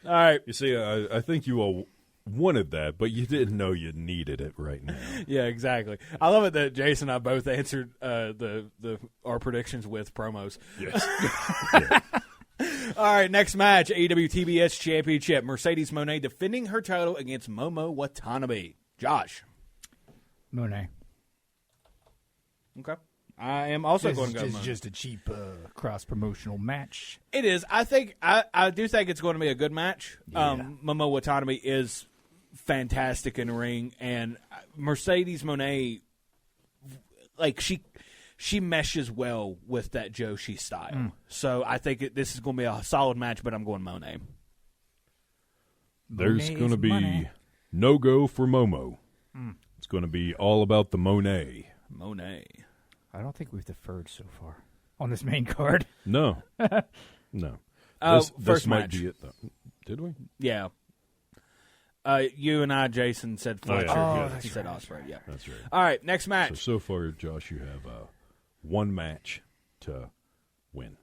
All right. You see, I think you all wanted that, but you didn't know you needed it right now. Yeah, exactly. I love it that Jason and I both answered our predictions with promos. Yes. Yeah. All right, next match, AEW TBS Championship. Mercedes Moné defending her title against Momo Watanabe. Josh. Moné. Okay. I am also going to go. It's just a cheap cross-promotional match. It is. I think I do think it's going to be a good match. Yeah. Momo Watanabe is fantastic in the ring, and Mercedes Moné, like she meshes well with that Joshi style. So I think this is going to be a solid match. But I'm going Moné. There's going to be no go for Momo. It's going to be all about the Moné. Moné. I don't think we've deferred so far on this main card. No. No. First this might match. be it, though. Did we? Yeah. You and I, Jason, said Fletcher. He said Ospreay. Yeah. That's right. All right, next match. So far, Josh, you have one match to win.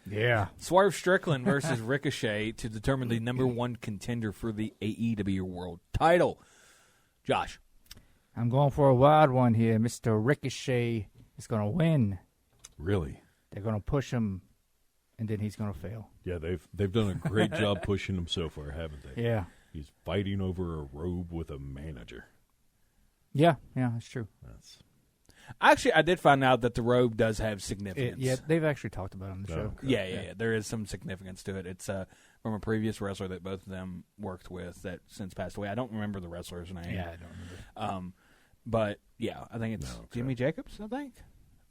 Yeah. Swerve Strickland versus Ricochet to determine the number one contender for the AEW World title. Josh. I'm going for a wild one here. Mr. Ricochet is going to win. Really? They're going to push him, and then he's going to fail. Yeah, they've done a great job pushing him so far, haven't they? Yeah. He's fighting over a robe with a manager. Yeah, that's true. Actually, I did find out that the robe does have significance. Yeah, they've actually talked about it on the show. Okay. Yeah. There is some significance to it. It's from a previous wrestler that both of them worked with that since passed away. I don't remember the wrestler's name. Yeah, I don't remember. But, yeah, I think it's Jimmy Jacobs, I think.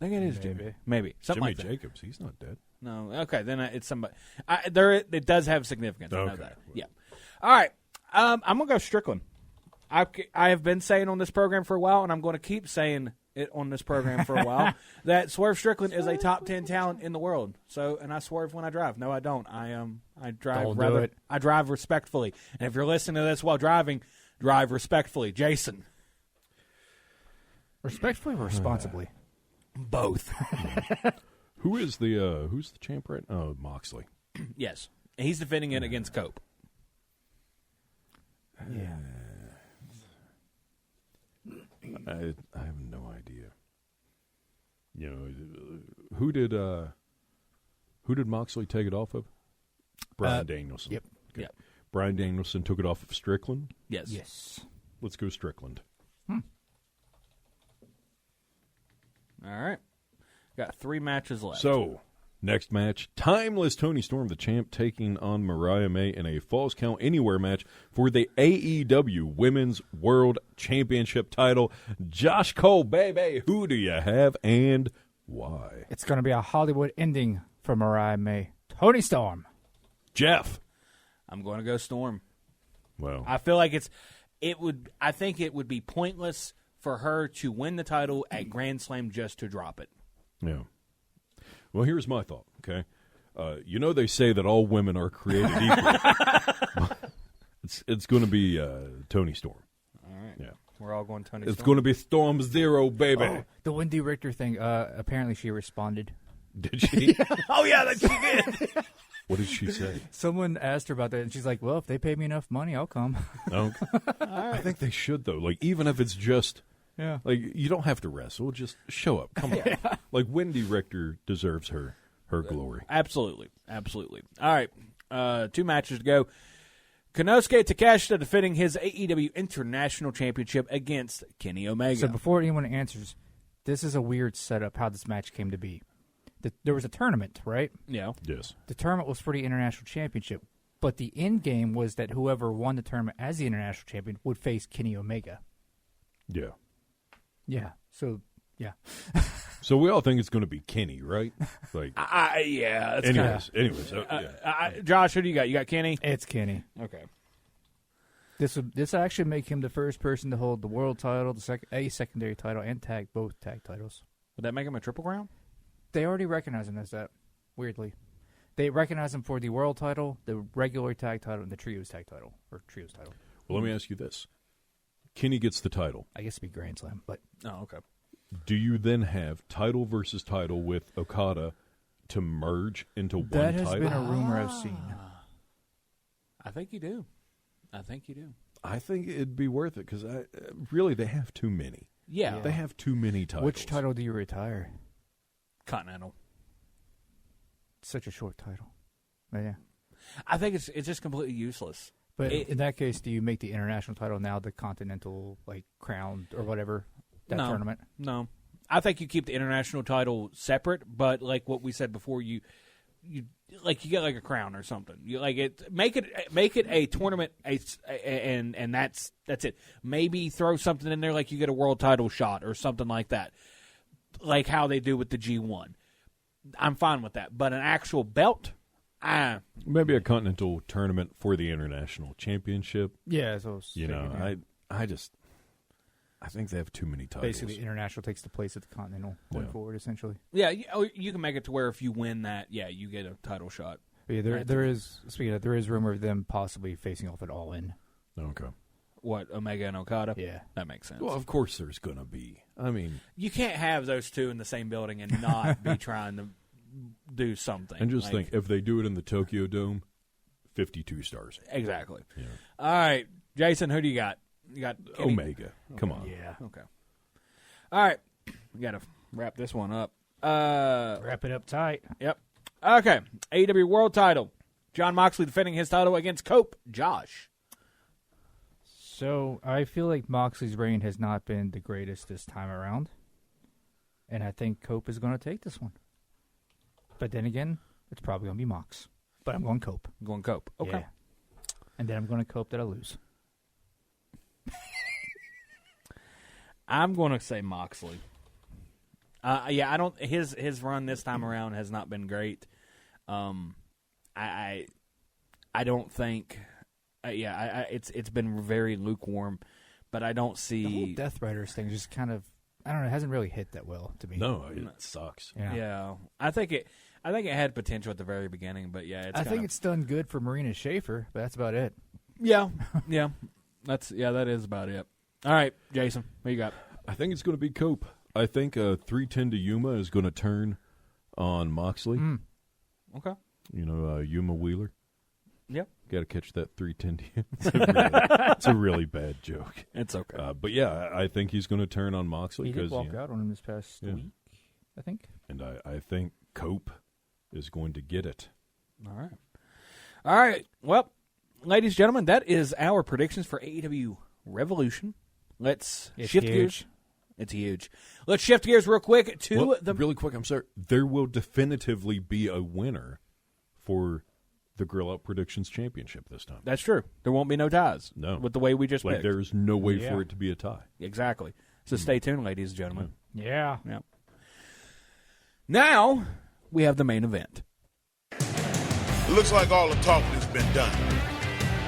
I think it is Jimmy. Maybe. Something Jimmy like that. Jacobs, he's not dead. No, okay, then it's somebody. It does have significance. I know Okay. that. Yeah. All right, I'm going to go Strickland. I have been saying on this program for a while, and I'm going to keep saying it on this program for a while, that Swerve Strickland is a top 10 talent in the world. So, and I swerve when I drive. No, I don't. I drive Don't rather. do it. I drive respectfully. And if you're listening to this while driving, drive respectfully. Jason. Respectfully or responsibly? Both. Who's the champ right now? Oh, Moxley. Yes. He's defending it against Cope. Yeah. I have no idea. You know, who did Moxley take it off of? Bryan Danielson. Yep. Okay. Yep. Bryan Danielson took it off of Strickland. Yes. Yes. Let's go Strickland. All right. Got 3 matches left. So, Next match, Timeless Toni Storm, the champ, taking on Mariah May in a Falls Count Anywhere match for the AEW Women's World Championship title. Josh Cole, baby, who do you have and why? It's going to be a Hollywood ending for Mariah May. Toni Storm. Jeff. I'm going to go Storm. Well, I feel like I think it would be pointless for her to win the title at Grand Slam just to drop it. Yeah. Well, here's my thought, okay? They say that all women are created equal. It's going to be Toni Storm. All right. Yeah. We're all going Toni Storm. It's going to be Storm Zero, baby. Oh, the Wendy Richter thing, apparently she responded. Did she? Oh, yeah, that she did. What did she say? Someone asked her about that, and she's like, well, if they pay me enough money, I'll come. Okay. I think they should, though. Like, even if it's just... Yeah. Like, you don't have to wrestle. Just show up. Come on. Yeah. Like, Wendy Richter deserves her glory. Absolutely. Absolutely. All right. 2 matches to go. Konosuke Takeshita defending his AEW International Championship against Kenny Omega. So before anyone answers, this is a weird setup how this match came to be. There was a tournament, right? Yeah. Yes. The tournament was for the International Championship, but the end game was that whoever won the tournament as the International Champion would face Kenny Omega. Yeah. Yeah. So, yeah. So we all think it's going to be Kenny, right? Like, yeah. Anyways. Josh, who do you got? You got Kenny? It's Kenny. Okay. This actually make him the first person to hold the world title, a secondary title, and both tag titles. Would that make him a Triple Crown? They already recognize him as that, weirdly. They recognize him for the world title, the regular tag title, and the trios tag title, or trios title. Well, let me ask you this. Kenny gets the title. I guess it'd be Grand Slam, but... Oh, okay. Do you then have title versus title with Okada to merge into one title? That has been a rumor I've seen. I think you do. I think it'd be worth it because really they have too many. Yeah. They have too many titles. Which title do you retire? Continental. Such a short title. But yeah. I think it's just completely useless. But in that case, do you make the international title now the Continental crown or whatever tournament? No, I think you keep the international title separate. But like what we said before, you get like a crown or something. You make it a tournament, and that's it. Maybe throw something in there like you get a world title shot or something like that, like how they do with the G1. I'm fine with that. But an actual belt. Maybe a continental tournament for the international championship. Yeah, so I think they have too many titles. Basically, the international takes the place of the continental going forward, essentially. Yeah, you can make it to where if you win that, you get a title shot. Yeah, there is rumor of them possibly facing off at All In. Okay. What, Omega and Okada? Yeah, that makes sense. Well, of course, there's gonna be. I mean, you can't have those two in the same building and not be trying to do something. And just think, if they do it in the Tokyo Dome, 52 stars. Exactly. Yeah. All right, Jason, who do you got? You got Kenny? Omega. Okay. Come on. Yeah. Okay. All right, we got to wrap this one up. Wrap it up tight. Yep. Okay. AEW World Title. Jon Moxley defending his title against Cope. Josh. So I feel like Moxley's reign has not been the greatest this time around, and I think Cope is going to take this one. But then again, it's probably going to be Mox. But I'm going Cope. Going Cope. Okay. Yeah. And then I'm going to Cope that I lose. I'm going to say Moxley. I don't. His run this time around has not been great. I don't think. It's been very lukewarm, but I don't see the whole Death Riders thing. Just kind of, I don't know. It hasn't really hit that well to me. No, it sucks. Yeah. I think it had potential at the very beginning, but I think it's done good for Marina Schaefer, but that's about it. Yeah. That is about it. All right, Jason, what you got? I think it's going to be Cope. I think 310 to Yuma is going to turn on Moxley. Okay. Yuma Wheeler. Yep. Got to catch that 310 to Yuma. It's a really bad joke. It's okay. But yeah, I think he's going to turn on Moxley. He did walk out on him this past week, I think. And I think Cope is going to get it. All right. Well, ladies and gentlemen, that is our predictions for AEW Revolution. Let's shift gears. It's huge. Let's shift gears real quick to Really quick, I'm sorry. There will definitively be a winner for the Grill Out Predictions Championship this time. That's true. There won't be no ties. No. With the way we just picked. There's no way for it to be a tie. Exactly. So stay tuned, ladies and gentlemen. Yeah. Yep. Now, we have the main event. It looks like all the talking has been done.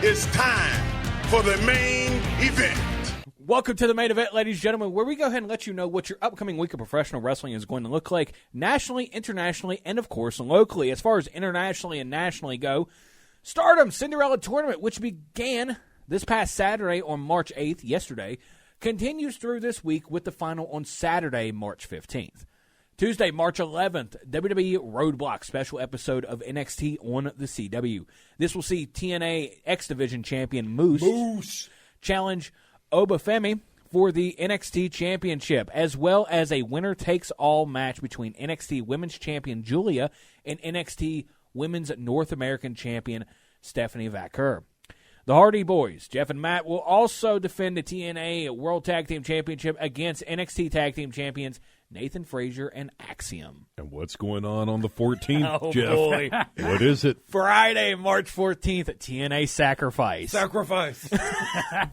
It's time for the main event. Welcome to the main event, ladies and gentlemen, where we go ahead and let you know what your upcoming week of professional wrestling is going to look like nationally, internationally, and, of course, locally. As far as internationally and nationally go, Stardom Cinderella Tournament, which began this past Saturday on March 8th, yesterday, continues through this week with the final on Saturday, March 15th. Tuesday, March 11th, WWE Roadblock special episode of NXT on the CW. This will see TNA X Division champion Moose challenge Obafemi for the NXT Championship, as well as a winner-takes-all match between NXT Women's Champion Julia and NXT Women's North American Champion Stephanie Vaquer. The Hardy Boys, Jeff and Matt, will also defend the TNA World Tag Team Championship against NXT Tag Team Champions Nathan Frazier and Axiom. And what's going on the 14th, Oh, Jeff? boy. What is it? Friday, March 14th, TNA Sacrifice.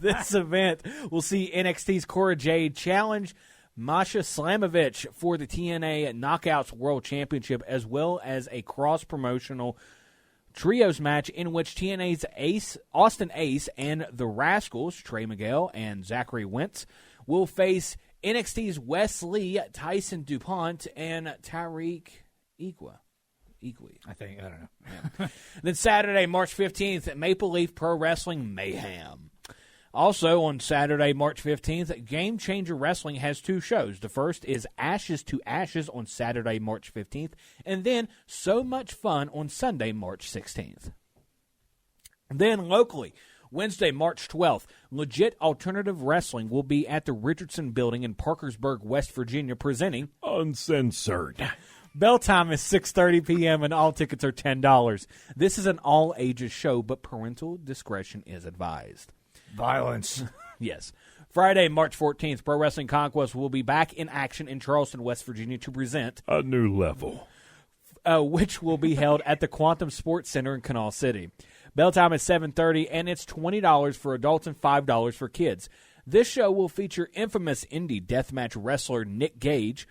This event will see NXT's Cora Jade challenge Masha Slamovich for the TNA Knockouts World Championship, as well as a cross-promotional trios match in which TNA's Austin Ace and the Rascals, Trey Miguel and Zachary Wentz, will face NXT's Wes Lee, Tyson DuPont, and Tyreek Equi. I don't know. Yeah. Then Saturday, March 15th, Maple Leaf Pro Wrestling Mayhem. Also on Saturday, March 15th, Game Changer Wrestling has two shows. The first is Ashes to Ashes on Saturday, March 15th, and then So Much Fun on Sunday, March 16th. Then locally, Wednesday, March 12th, Legit Alternative Wrestling will be at the Richardson Building in Parkersburg, West Virginia, presenting Uncensored. Bell time is 6:30 p.m. and all tickets are $10. This is an all-ages show, but parental discretion is advised. Violence. Yes. Friday, March 14th, Pro Wrestling Conquest will be back in action in Charleston, West Virginia to present A New Level, which will be held at the Quantum Sports Center in Canal City. Bell time is 7:30, and it's $20 for adults and $5 for kids. This show will feature infamous indie deathmatch wrestler Nick Gage,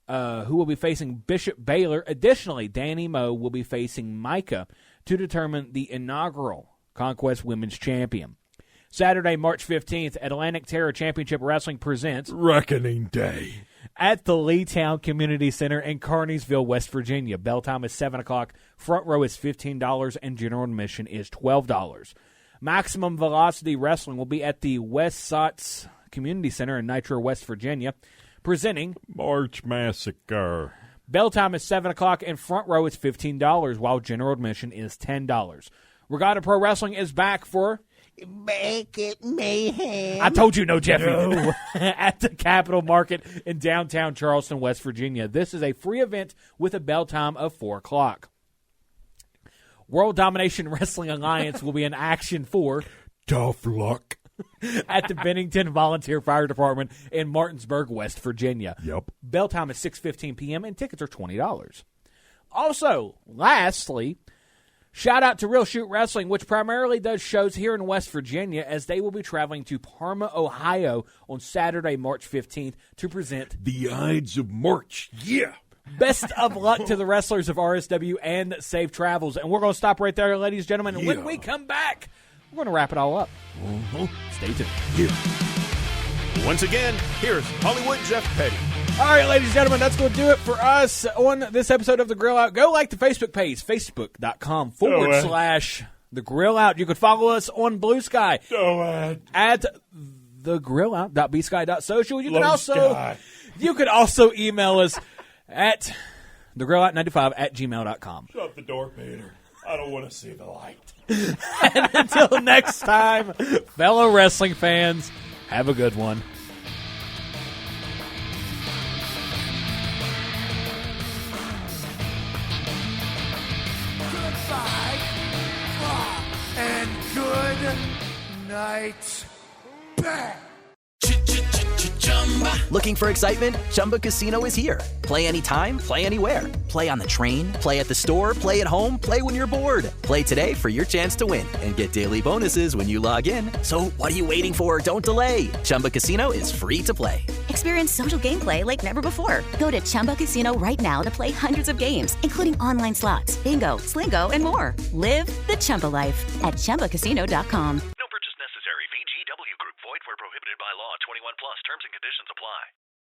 who will be facing Bishop Baylor. Additionally, Danny Moe will be facing Micah to determine the inaugural Conquest Women's Champion. Saturday, March 15th, Atlantic Terror Championship Wrestling presents Reckoning Day at the Leetown Community Center in Carneysville, West Virginia. Bell time is 7 o'clock. Front row is $15, and general admission is $12. Maximum Velocity Wrestling will be at the West Sots Community Center in Nitro, West Virginia, presenting March Massacre. Bell time is 7 o'clock, and front row is $15, while general admission is $10. Regatta Pro Wrestling is back for Make it mayhem. I told you no, Jeffy. No. At the Capitol Market in downtown Charleston, West Virginia. This is a free event with a bell time of 4 o'clock. World Domination Wrestling Alliance will be in action for Tough Luck at the Bennington Volunteer Fire Department in Martinsburg, West Virginia. Yep. Bell time is 6:15 p.m. and tickets are $20. Also, lastly, shout out to Real Shoot Wrestling, which primarily does shows here in West Virginia, as they will be traveling to Parma, Ohio on Saturday, March 15th to present The Ides of March. Yeah. Best of luck to the wrestlers of RSW and safe travels. And we're going to stop right there, ladies and gentlemen. And when we come back, we're going to wrap it all up. Stay tuned. Yeah. Once again, here's Hollywood Jeff Petty. All right, ladies and gentlemen, that's going to do it for us on this episode of The Grill Out. Go like the Facebook page, facebook.com/The Grill Out. You can follow us on Blue Sky at thegrillout.bsky.social. You can also email us at thegrillout95@gmail.com. Shut the door, Peter. I don't want to see the light. And until next time, fellow wrestling fans, have a good one. Goodbye and good night. Bang. Looking for excitement? Chumba Casino is here. Play anytime, play anywhere. Play on the train, play at the store, play at home, play when you're bored. Play today for your chance to win and get daily bonuses when you log in. So what are you waiting for? Don't delay. Chumba Casino is free to play. Experience social gameplay like never before. Go to Chumba Casino right now to play hundreds of games, including online slots, bingo, Slingo, and more. Live the Chumba life at ChumbaCasino.com.